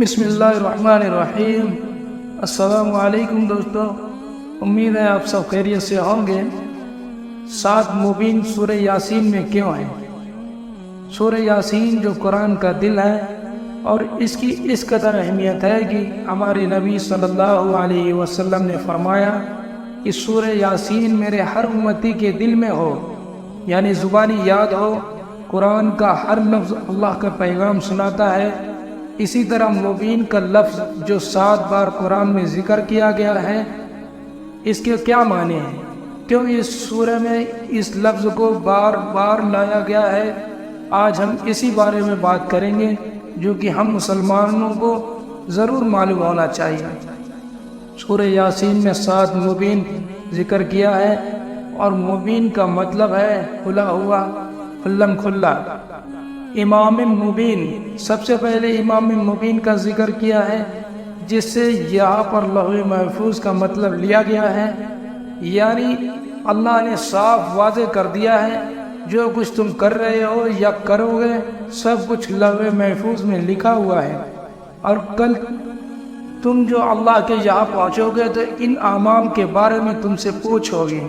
بسم اللہ الرحمن الرحیم۔ السلام علیکم دوستو، امید ہے آپ سب خیریت سے ہوں گے۔ 7 مبین سورہ یاسین میں کیوں ہے؟ سورہ یاسین جو قرآن کا دل ہے اور اس کی اس قدر اہمیت ہے کہ ہمارے نبی صلی اللہ علیہ وسلم نے فرمایا کہ سورہ یاسین میرے ہر امتی کے دل میں ہو، یعنی زبانی یاد ہو۔ قرآن کا ہر لفظ اللہ کا پیغام سناتا ہے۔ اسی طرح مبین کا لفظ جو 7 بار قرآن میں ذکر کیا گیا ہے، اس کے کیا معنی ہیں؟ کیوں اس سورہ میں اس لفظ کو بار بار لایا گیا ہے؟ آج ہم اسی بارے میں بات کریں گے جو کہ ہم مسلمانوں کو ضرور معلوم ہونا چاہیے۔ سورہ یاسین میں 7 مبین ذکر کیا ہے، اور مبین کا مطلب ہے کھلا ہوا، کھلم کھلا۔ امام مبین، سب سے پہلے امام مبین کا ذکر کیا ہے، جس سے یہاں پر لوح محفوظ کا مطلب لیا گیا ہے، یعنی اللہ نے صاف واضح کر دیا ہے جو کچھ تم کر رہے ہو یا کرو گے سب کچھ لوح محفوظ میں لکھا ہوا ہے، اور کل تم جو اللہ کے یہاں پہنچو گے تو ان اعمال کے بارے میں تم سے پوچھو گے۔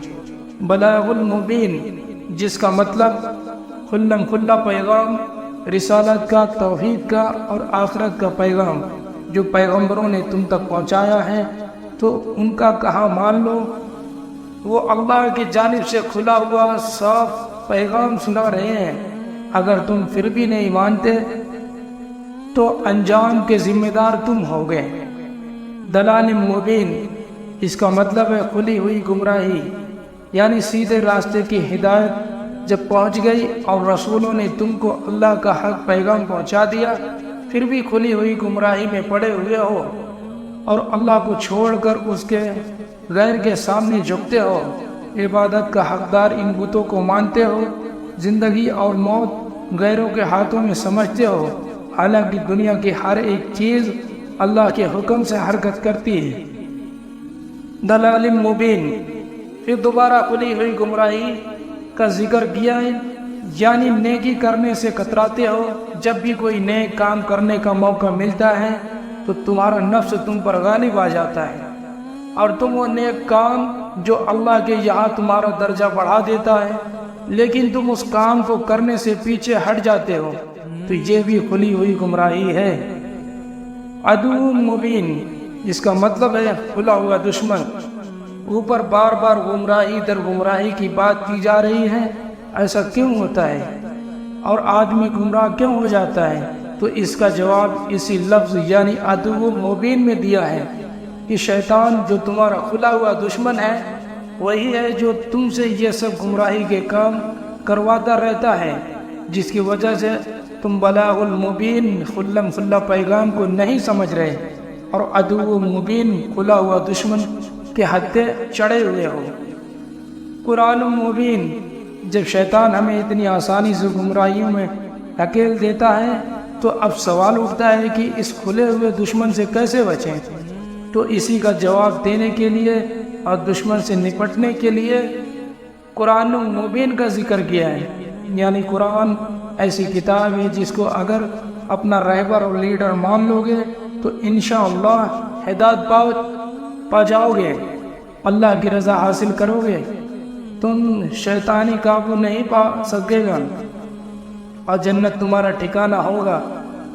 بلاغ المبین، جس کا مطلب کھلم کھلا پیغام، رسالت کا، توحید کا اور آخرت کا پیغام جو پیغمبروں نے تم تک پہنچایا ہے، تو ان کا کہاں مان لو۔ وہ اللہ کی جانب سے کھلا ہوا صاف پیغام سنا رہے ہیں، اگر تم پھر بھی نہیں مانتے تو انجام کے ذمہ دار تم ہوگے۔ دلال مبین، اس کا مطلب ہے کھلی ہوئی گمراہی، یعنی سیدھے راستے کی ہدایت جب پہنچ گئی اور رسولوں نے تم کو اللہ کا حق پیغام پہنچا دیا، پھر بھی کھلی ہوئی گمراہی میں پڑے ہوئے ہو اور اللہ کو چھوڑ کر اس کے غیر کے سامنے جھکتے ہو، عبادت کا حقدار ان بتوں کو مانتے ہو، زندگی اور موت غیروں کے ہاتھوں میں سمجھتے ہو، حالانکہ دنیا کی ہر ایک چیز اللہ کے حکم سے حرکت کرتی ہے۔ دلال مبین، پھر دوبارہ کھلی ہوئی گمراہی کا ذکر کیا ہے، یعنی نیکی کرنے سے کتراتے ہو۔ جب بھی کوئی نیک کام کرنے کا موقع ملتا ہے تو تمہارا نفس تم پر غالب آ جاتا ہے، اور تم وہ نیک کام جو اللہ کے یہاں تمہارا درجہ بڑھا دیتا ہے، لیکن تم اس کام کو کرنے سے پیچھے ہٹ جاتے ہو، تو یہ بھی کھلی ہوئی گمراہی ہے۔ عدو مبین، جس کا مطلب ہے کھلا ہوا دشمن۔ اوپر بار بار گمراہی در گمراہی کی بات کی جا رہی ہے، ایسا کیوں ہوتا ہے اور آدمی گمراہ کیوں ہو جاتا ہے؟ تو اس کا جواب اسی لفظ یعنی عدو مبین میں دیا ہے کہ شیطان جو تمہارا کھلا ہوا دشمن ہے، وہی ہے جو تم سے یہ سب گمراہی کے کام کرواتا رہتا ہے، جس کی وجہ سے تم بلاغ المبین کھلم کھلا پیغام کو نہیں سمجھ رہے اور عدو مبین کھلا ہوا دشمن کے ہتھے چڑھے ہوئے ہو۔ قرآن مبین، جب شیطان ہمیں اتنی آسانی سے گمراہیوں میں دھکیل دیتا ہے تو اب سوال اٹھتا ہے کہ اس کھلے ہوئے دشمن سے کیسے بچیں؟ تو اسی کا جواب دینے کے لیے اور دشمن سے نپٹنے کے لیے قرآن مبین کا ذکر کیا ہے، یعنی قرآن ایسی کتاب ہے جس کو اگر اپنا رہبر اور لیڈر مان لو گے تو انشاءاللہ ہدایت پا جاؤ گے، اللہ کی رضا حاصل کرو گے، تم شیطانی قابو نہیں پا سکے گا اور جنت تمہارا ٹھکانہ ہوگا۔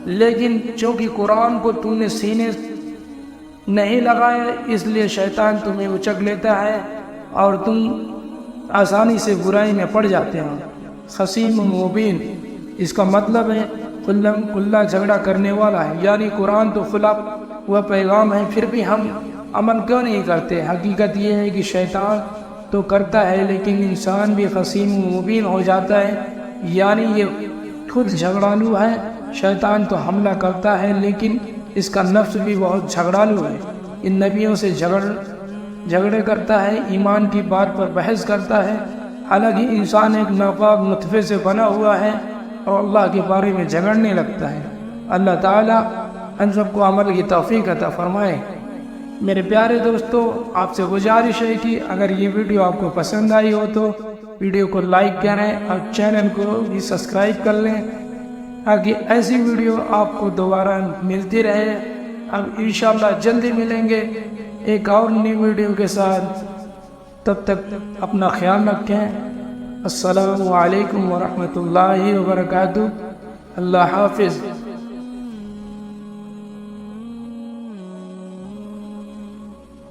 لیکن چونکہ قرآن کو تم نے سینے نہیں لگایا، اس لیے شیطان تمہیں اچک لیتا ہے اور تم آسانی سے برائی میں پڑ جاتے ہو۔ خصیم مبین، اس کا مطلب ہے کھلم کھلا جھگڑا کرنے والا ہے، یعنی قرآن تو کھلا ہوا پیغام ہے، پھر بھی ہم عمل کیوں نہیں کرتے؟ حقیقت یہ ہے کہ شیطان تو کرتا ہے لیکن انسان بھی خصیم مبین ہو جاتا ہے، یعنی یہ خود جھگڑالو ہے۔ شیطان تو حملہ کرتا ہے لیکن اس کا نفس بھی بہت جھگڑالو ہے، ان نبیوں سے جھگڑے کرتا ہے، ایمان کی بات پر بحث کرتا ہے، حالانکہ انسان ایک ناپاک نطفے سے بنا ہوا ہے اور اللہ کے بارے میں جھگڑنے لگتا ہے۔ اللہ تعالیٰ ہم سب کو عمل کی توفیق عطا فرمائے۔ میرے پیارے دوستو، آپ سے گزارش ہے کہ اگر یہ ویڈیو آپ کو پسند آئی ہو تو ویڈیو کو لائک کریں اور چینل کو بھی سبسکرائب کر لیں تاکہ ایسی ویڈیو آپ کو دوبارہ ملتی رہے۔ اب انشاءاللہ جلدی ملیں گے ایک اور نئی ویڈیو کے ساتھ، تب تک اپنا خیال رکھیں۔ السلام علیکم ورحمۃ اللہ وبرکاتہ۔ اللہ حافظ۔